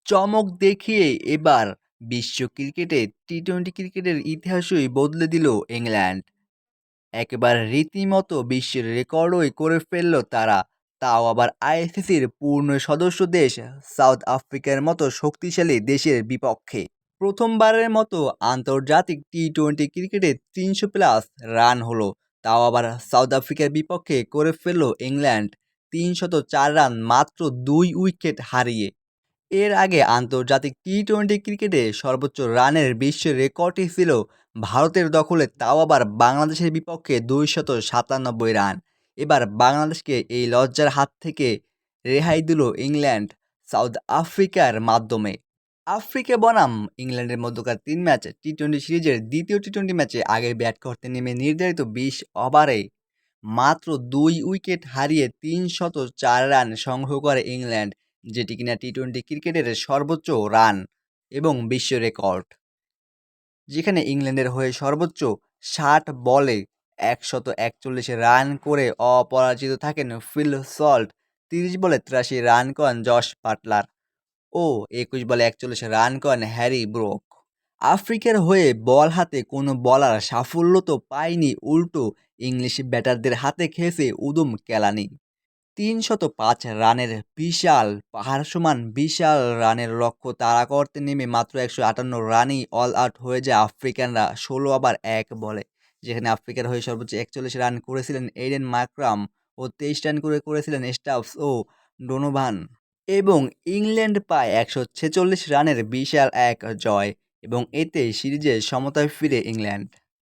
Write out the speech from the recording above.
চমক দেখিয়ে এবার বিশ্ব ক্রিকেটে টি-টোয়েন্টি ক্রিকেটের ইতিহাসই বদলে দিল ইংল্যান্ড। একেবারে রীতিমতো বিশ্বের রেকর্ডই করে ফেলল তারা। তাও আবার আইসিসির পূর্ণ সদস্য দেশ সাউথ আফ্রিকার মতো শক্তিশালী দেশের বিপক্ষে। প্রথমবারের মতো আন্তর্জাতিক টি-টোয়েন্টি ক্রিকেটে ৩০০+ রান হলো। তাও আবার সাউথ আফ্রিকার বিপক্ষে করে ফেলল ইংল্যান্ড ৩০৪ রান মাত্র ২ উইকেট হারিয়ে। এর আগে আন্তর্জাতিক টি-টোয়েন্টি ক্রিকেটে সর্বোচ্চ রানের বিশ্ব রেকর্ডটি ছিল ভারতের দখলে, তাও আবার বাংলাদেশের বিপক্ষে ২৯৭ রান। এবার বাংলাদেশকে এই লজ্জার হাত থেকে রেহাই দিল ইংল্যান্ড সাউথ আফ্রিকার মাধ্যমে। আফ্রিকা বনাম ইংল্যান্ডের মধ্যকার ৩ ম্যাচ টি-টোয়েন্টি সিরিজের দ্বিতীয় টি-টোয়েন্টি ম্যাচে আগে ব্যাট করতে নেমে নির্ধারিত ২০ ওভারে মাত্র ২ উইকেট হারিয়ে ৩০৪ রান সংগ্রহ করে ইংল্যান্ড, যেটি কিনা টি-টোয়েন্টি ক্রিকেটের সর্বোচ্চ রান এবং বিশ্ব রেকর্ড। যেখানে ইংল্যান্ডের হয়ে সর্বোচ্চ ৬০ বলে ১৪১ রান করে অপরাজিত থাকেন ফিল সল্ট, ৩০ বলে ৮৩ রান করেন জশ বাটলার ও ২১ বলে ৪১ রান করেন হ্যারি ব্রুক। আফ্রিকার হয়ে বল হাতে কোনো বলার সাফল্য তো পায়নি, উল্টো ইংলিশ ব্যাটারদের হাতে খেয়েছে উদুম কেলানি। ৩০৫ রানের বিশাল পাহাড় সমান বিশাল রানের লক্ষ্য তাড়া করতে নেমে মাত্র ১৫৮ রানেই অল আউট হয়ে যায় আফ্রিকানরা ১৬ ওভার ১ বলে। যেখানে আফ্রিকার হয়ে সর্বোচ্চ ৪১ রান করেছিলেন এইডেন মাকরাম ও ২৩ রান করেছিলেন স্টাফস ও ডোনোভান। এবং ইংল্যান্ড পায় ১৪৬ রানের বিশাল এক জয় এবং এতে সিরিজে সমতায় ফিরে ইংল্যান্ড।